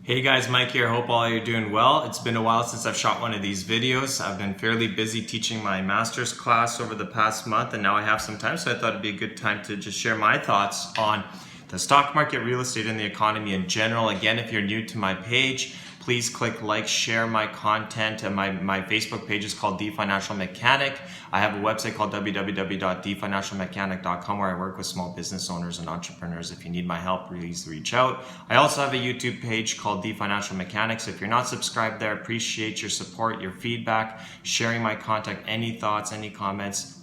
Hey guys, Mike here. Hope all you're doing well. It's been a while since I've shot one of these videos. I've been fairly busy teaching my master's class over the past month, and now I have some time, so I thought it'd be a good time to just share my thoughts on the stock market, real estate, and the economy in general. Again, if you're new to my page, please click like, share my content. And my Facebook page is called The Financial Mechanic. I have a website called www.thefinancialmechanic.com where I work with small business owners and entrepreneurs. If you need my help, please reach out. I also have a YouTube page called The Financial Mechanic. So if you're not subscribed there, appreciate your support, your feedback, sharing my content, any thoughts, any comments.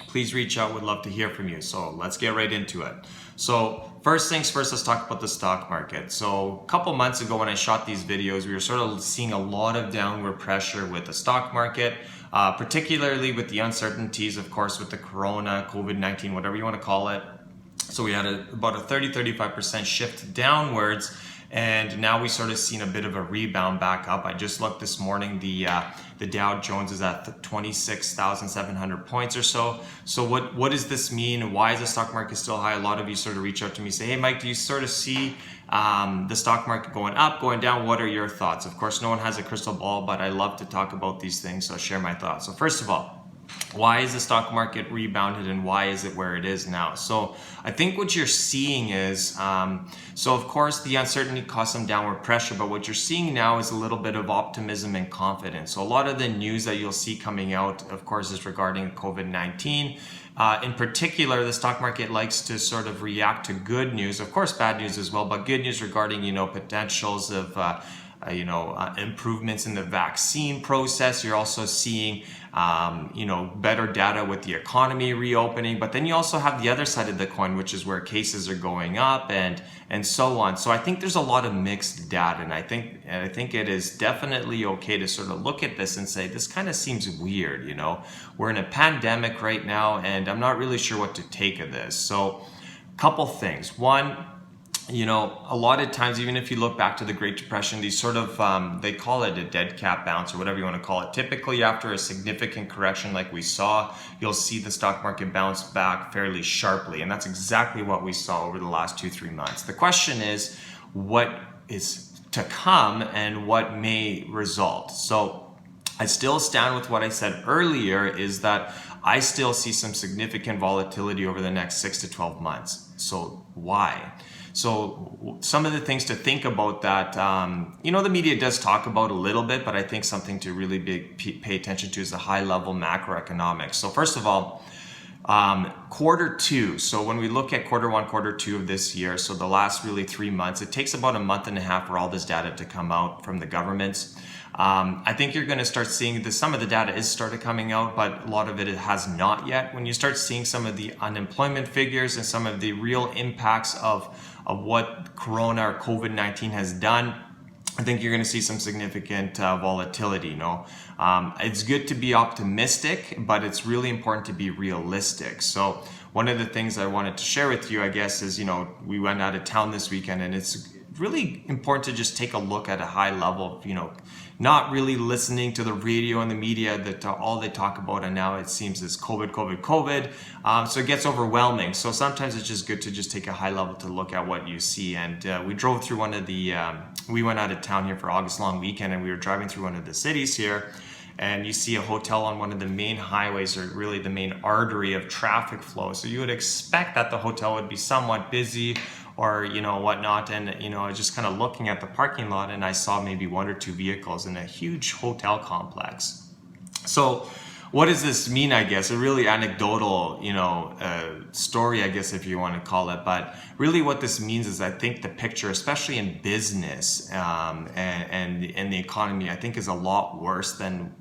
Please reach out. Would love to hear from you. So let's get right into it. So first things first, let's talk about the stock market. So a couple months ago when I shot these videos, we were sort of seeing a lot of downward pressure with the stock market, particularly with the uncertainties, of course, with the corona, COVID-19, whatever you want to call it. So we had about a 30-35% shift downwards. And now we sort of seen a bit of a rebound back up. I just looked this morning, the Dow Jones is at 26,700 points or so. So what does this mean? Why is the stock market still high? A lot of you sort of reach out to me, say, hey Mike, do you sort of see the stock market going up, going down? What are your thoughts? Of course, no one has a crystal ball, but I love to talk about these things, so I'll share my thoughts. So first of all, why is the stock market rebounded and why is it where it is now? So I think what you're seeing is, so of course the uncertainty caused some downward pressure, but what you're seeing now is a little bit of optimism and confidence. So a lot of the news that you'll see coming out, of course, is regarding COVID-19. In particular, the stock market likes to sort of react to good news, of course bad news as well, but good news regarding, potentials of improvements in the vaccine process. You're also seeing, better data with the economy reopening. But then you also have the other side of the coin, which is where cases are going up and so on. So I think there's a lot of mixed data, and I think it is definitely okay to sort of look at this and say this kind of seems weird. We're in a pandemic right now, and I'm not really sure what to take of this. So, a couple things. One, a lot of times, even if you look back to the Great Depression, these sort of, they call it a dead cat bounce or whatever you want to call it. Typically after a significant correction like we saw, you'll see the stock market bounce back fairly sharply. And that's exactly what we saw over the last 2-3 months. The question is, what is to come and what may result? So I still stand with what I said earlier, is that I still see some significant volatility over the next 6 to 12 months. So why? So some of the things to think about that, the media does talk about a little bit, but I think something to really pay attention to is the high level macroeconomics. So first of all, quarter two. So when we look at quarter one, quarter two of this year, so the last really 3 months, it takes about a month and a half for all this data to come out from the governments. I think you're going to start seeing some of the data is started coming out, but a lot of it has not yet. When you start seeing some of the unemployment figures and some of the real impacts of what Corona or COVID-19 has done, I think you're going to see some significant volatility. It's good to be optimistic, but it's really important to be realistic. So one of the things I wanted to share with you, I guess, is, we went out of town this weekend, and it's really important to just take a look at a high level, not really listening to the radio and the media that all they talk about, and now it seems is COVID. So it gets overwhelming. So sometimes it's just good to just take a high level to look at what you see. And we drove through we went out of town here for August long weekend, and we were driving through one of the cities here, and you see a hotel on one of the main highways, or really the main artery of traffic flow. So you would expect that the hotel would be somewhat busy or whatnot, and I was just kind of looking at the parking lot, and I saw maybe 1 or 2 vehicles in a huge hotel complex. So what does this mean? I guess a really anecdotal story, I guess, if you want to call it, but really what this means is, I think the picture, especially in business and the economy, I think is a lot worse than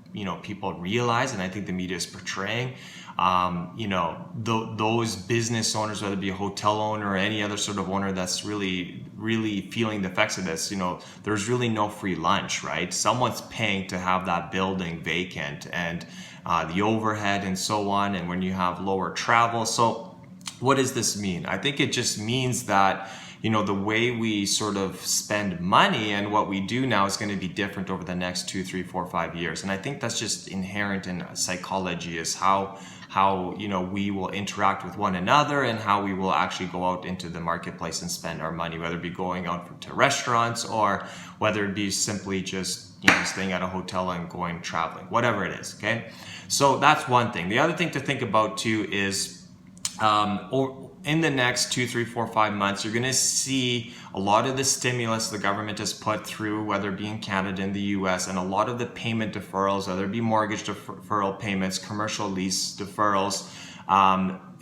people realize, and I think the media is portraying. Those business owners, whether it be a hotel owner or any other sort of owner that's really feeling the effects of this, there's really no free lunch, right? Someone's paying to have that building vacant, and the overhead and so on, and when you have lower travel. So what does this mean? I think it just means that the way we sort of spend money and what we do now is going to be different over the next 2, 3, 4, 5 years. And I think that's just inherent in psychology, is how how, we will interact with one another and how we will actually go out into the marketplace and spend our money, whether it be going out to restaurants or whether it be simply just staying at a hotel and going traveling, whatever it is. Okay, so that's one thing. The other thing to think about too is in the next 2, 3, 4, 5 months, you're going to see a lot of the stimulus the government has put through, whether it be in Canada and the US, and a lot of the payment deferrals, whether it be mortgage deferral payments, commercial lease deferrals,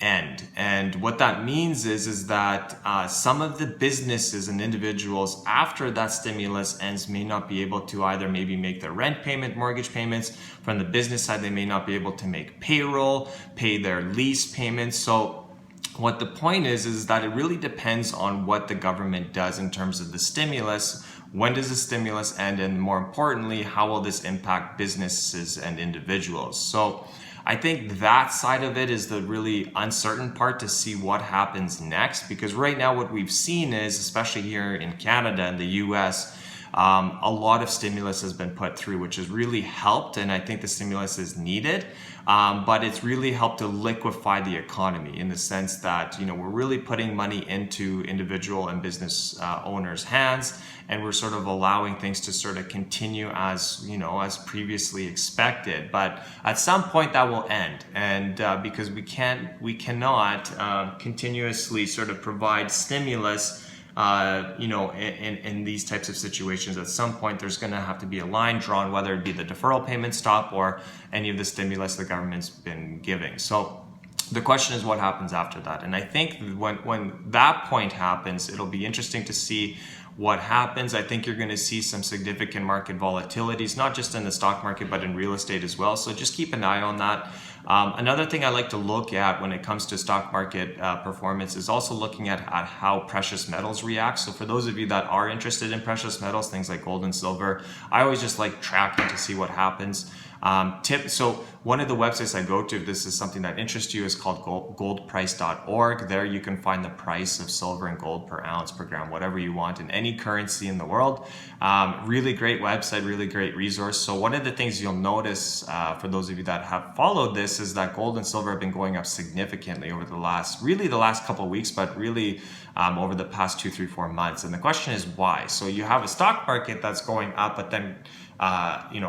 end. And what that means is that some of the businesses and individuals after that stimulus ends may not be able to either maybe make their rent payment, mortgage payments. From the business side, they may not be able to make payroll, pay their lease payments. So what the point is that it really depends on what the government does in terms of the stimulus. When does the stimulus end? And more importantly, how will this impact businesses and individuals? So I think that side of it is the really uncertain part to see what happens next, because right now what we've seen is, especially here in Canada and the US, a lot of stimulus has been put through, which has really helped, and I think the stimulus is needed, but it's really helped to liquefy the economy in the sense that we're really putting money into individual and business owners' hands, and we're sort of allowing things to sort of continue as as previously expected. But at some point that will end, and because we cannot continuously sort of provide stimulus in these types of situations. At some point there's going to have to be a line drawn, whether it be the deferral payment stop or any of the stimulus the government's been giving. So the question is what happens after that. And I think when that point happens, it'll be interesting to see what happens. I think you're going to see some significant market volatilities, not just in the stock market, but in real estate as well. So just keep an eye on that. Another thing I like to look at when it comes to stock market performance is also looking at how precious metals react. So for those of you that are interested in precious metals, things like gold and silver, I always just like tracking to see what happens. So one of the websites I go to, if this is something that interests you, is called goldprice.org. There you can find the price of silver and gold per ounce, per gram, whatever you want in any currency in the world. Really great website, really great resource. So one of the things you'll notice for those of you that have followed this is that gold and silver have been going up significantly over the last couple of weeks, but really over the past 2, 3, 4 months. And the question is why? So you have a stock market that's going up, but then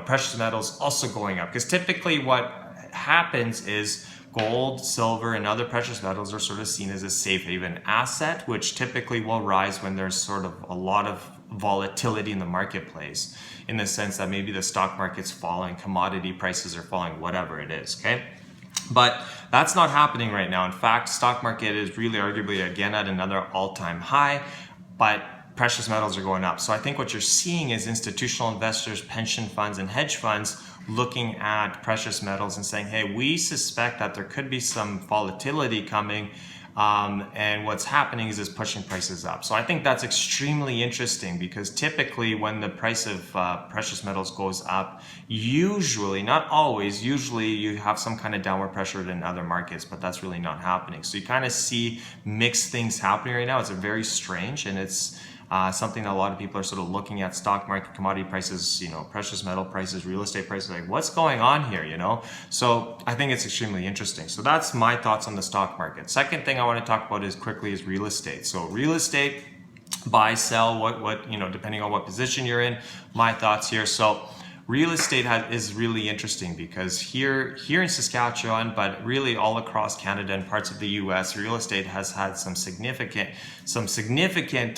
precious metals also going up, because typically what happens is gold, silver, and other precious metals are sort of seen as a safe haven asset, which typically will rise when there's sort of a lot of volatility in the marketplace, in the sense that maybe the stock market's falling, commodity prices are falling, whatever it is, okay? But that's not happening right now. In fact, stock market is really arguably again at another all-time high, but precious metals are going up. So I think what you're seeing is institutional investors, pension funds, and hedge funds looking at precious metals and saying, hey, we suspect that there could be some volatility coming, and what's happening is pushing prices up. So I think that's extremely interesting, because typically when the price of precious metals goes up, usually, not always, usually you have some kind of downward pressure in other markets, but that's really not happening. So you kind of see mixed things happening right now. It's very strange, and it's something that a lot of people are sort of looking at: stock market, commodity prices, precious metal prices, real estate prices, like what's going on here, So I think it's extremely interesting. So that's my thoughts on the stock market. Second thing I want to talk about is real estate. So real estate, buy, sell, what depending on what position you're in, my thoughts here. So real estate is really interesting, because here in Saskatchewan, but really all across Canada and parts of the US, real estate has had some significant,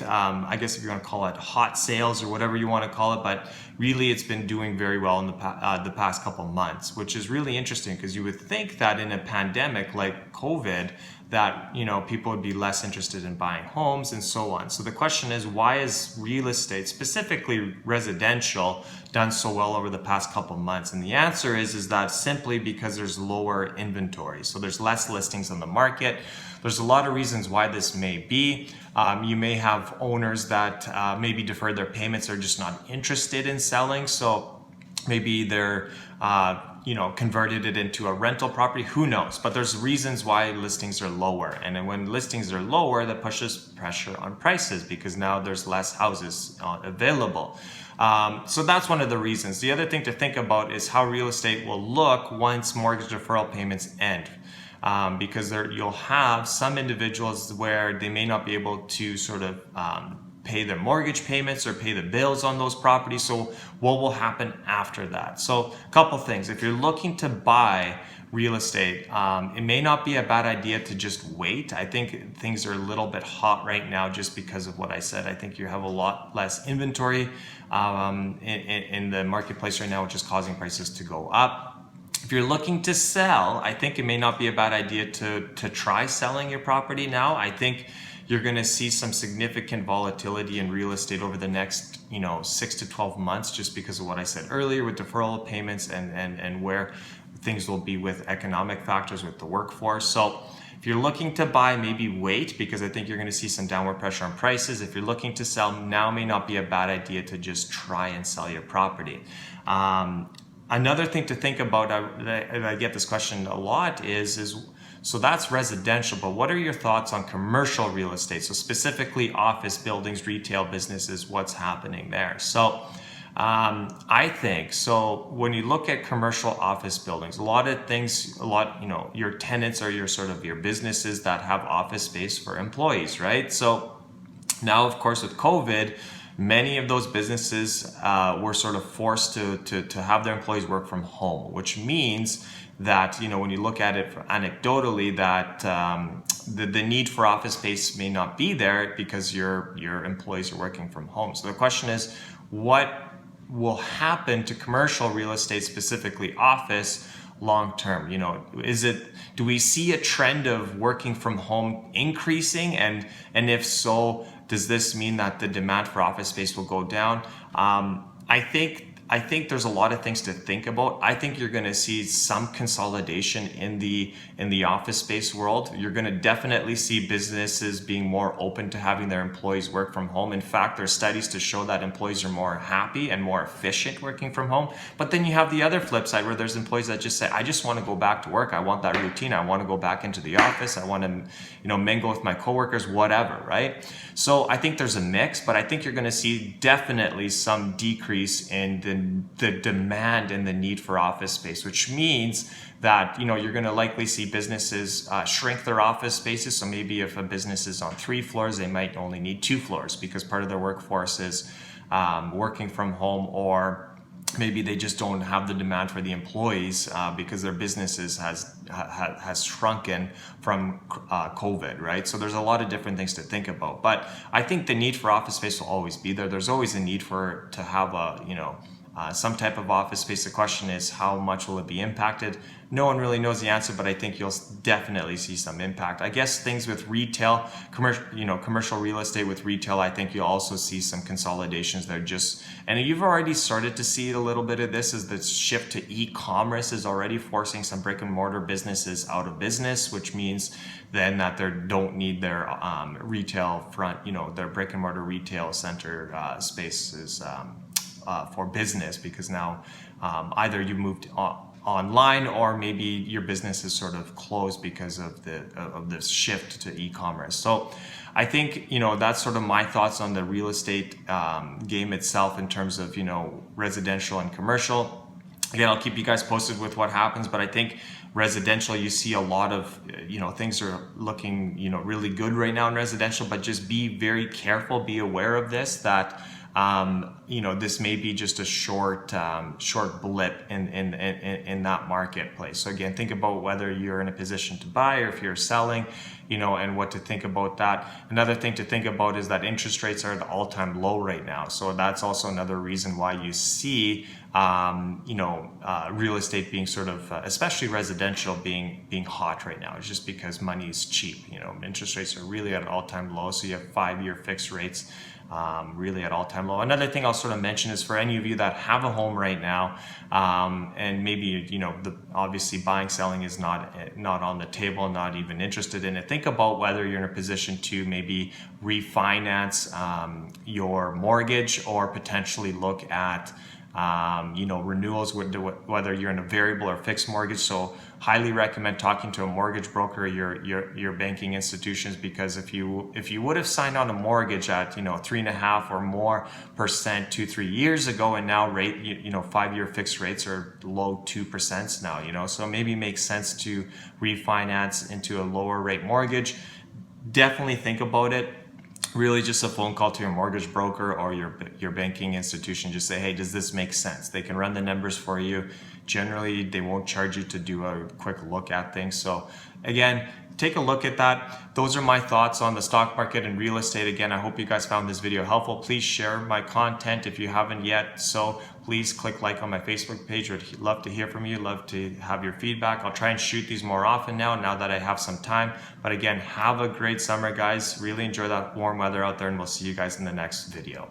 I guess if you want to call it hot sales or whatever you want to call it, but really it's been doing very well in the past couple months, which is really interesting, because you would think that in a pandemic like COVID, that people would be less interested in buying homes and so on. So the question is, why is real estate, specifically residential, done so well over the past couple months? And the answer is that simply because there's lower inventory. So there's less listings on the market. There's a lot of reasons why this may be. You may have owners that maybe deferred their payments, or just not interested in selling. So maybe they're converted it into a rental property. Who knows? But there's reasons why listings are lower. And then when listings are lower, that pushes pressure on prices because now there's less houses available. So that's one of the reasons. The other thing to think about is how real estate will look once mortgage deferral payments end. Because you'll have some individuals where they may not be able to sort of pay their mortgage payments or pay the bills on those properties. So what will happen after that? So a couple things. If you're looking to buy real estate, it may not be a bad idea to just wait. I think things are a little bit hot right now just because of what I said. I think you have a lot less inventory in the marketplace right now, which is causing prices to go up. If you're looking to sell, I think it may not be a bad idea to try selling your property now. I think you're going to see some significant volatility in real estate over the next 6 to 12 months just because of what I said earlier with deferral of payments and where things will be with economic factors with the workforce. So if you're looking to buy, maybe wait because I think you're going to see some downward pressure on prices. If you're looking to sell, now may not be a bad idea to just try and sell your property. Another thing to think about, I get this question a lot, is so that's residential, but what are your thoughts on commercial real estate? So specifically office buildings, retail businesses, what's happening there? So I think, so when you look at commercial office buildings, your tenants are your businesses that have office space for employees, right? So now, of course, with COVID, many of those businesses were sort of forced to have their employees work from home, which means that, when you look at it anecdotally, that the need for office space may not be there because your employees are working from home. So the question is, what will happen to commercial real estate, specifically office, long term? Do we see a trend of working from home increasing? And if so, does this mean that the demand for office space will go down? I think there's a lot of things to think about. I think you're going to see some consolidation in the office space world. You're going to definitely see businesses being more open to having their employees work from home. In fact, there's studies to show that employees are more happy and more efficient working from home. But then you have the other flip side where there's employees that just say, I just want to go back to work. I want that routine. I want to go back into the office. I want to, mingle with my coworkers, whatever, right? So I think there's a mix, but I think you're going to see definitely some decrease in the demand and the need for office space, which means that you're going to likely see businesses shrink their office spaces. So maybe if a business is on 3 floors, they might only need 2 floors because part of their workforce is working from home, or maybe they just don't have the demand for the employees because their businesses has shrunken from COVID, right? So there's a lot of different things to think about. But I think the need for office space will always be there. There's always a need to have some type of office space. The question is, how much will it be impacted? No one really knows the answer, but I think you'll definitely see some impact. I guess things with retail, commercial real estate with retail, I think you'll also see some consolidations there. And you've already started to see a little bit of this, is the shift to e-commerce is already forcing some brick and mortar businesses out of business, which means then that they don't need their retail front, their brick and mortar retail center spaces for business, because now either you moved online or maybe your business is sort of closed because of this shift to e-commerce. So I think that's sort of my thoughts on the real estate game itself in terms of residential and commercial. Again, I'll keep you guys posted with what happens, but I think residential, you see a lot of things are looking really good right now in residential, but just be very careful, be aware of this, that this may be just a short blip in that marketplace. So again, think about whether you're in a position to buy or if you're selling, and what to think about that. Another thing to think about is that interest rates are at an all-time low right now. So that's also another reason why you see, real estate being sort of, especially residential being hot right now. It's just because money is cheap. Interest rates are really at an all-time low. So you have 5-year fixed rates really at all-time low. Another thing I'll sort of mention is for any of you that have a home right now, and maybe obviously buying, selling is not on the table, not even interested in it. Think about whether you're in a position to maybe refinance your mortgage, or potentially look at renewals, whether you're in a variable or fixed mortgage. So highly recommend talking to a mortgage broker or your banking institutions, because if you would have signed on a mortgage at 3.5% or more 2-3 years ago, and now 5-year fixed rates are low 2% now, so maybe makes sense to refinance into a lower rate mortgage. Definitely think about it. Really just a phone call to your mortgage broker or your banking institution. Just say, hey, does this make sense? They can run the numbers for you. Generally, they won't charge you to do a quick look at things. So again, take a look at that. Those are my thoughts on the stock market and real estate. Again, I hope you guys found this video helpful. Please share my content if you haven't yet. So please click like on my Facebook page. Would love to hear from you. Love to have your feedback. I'll try and shoot these more often now that I have some time. But again, have a great summer, guys. Really enjoy that warm weather out there, and we'll see you guys in the next video.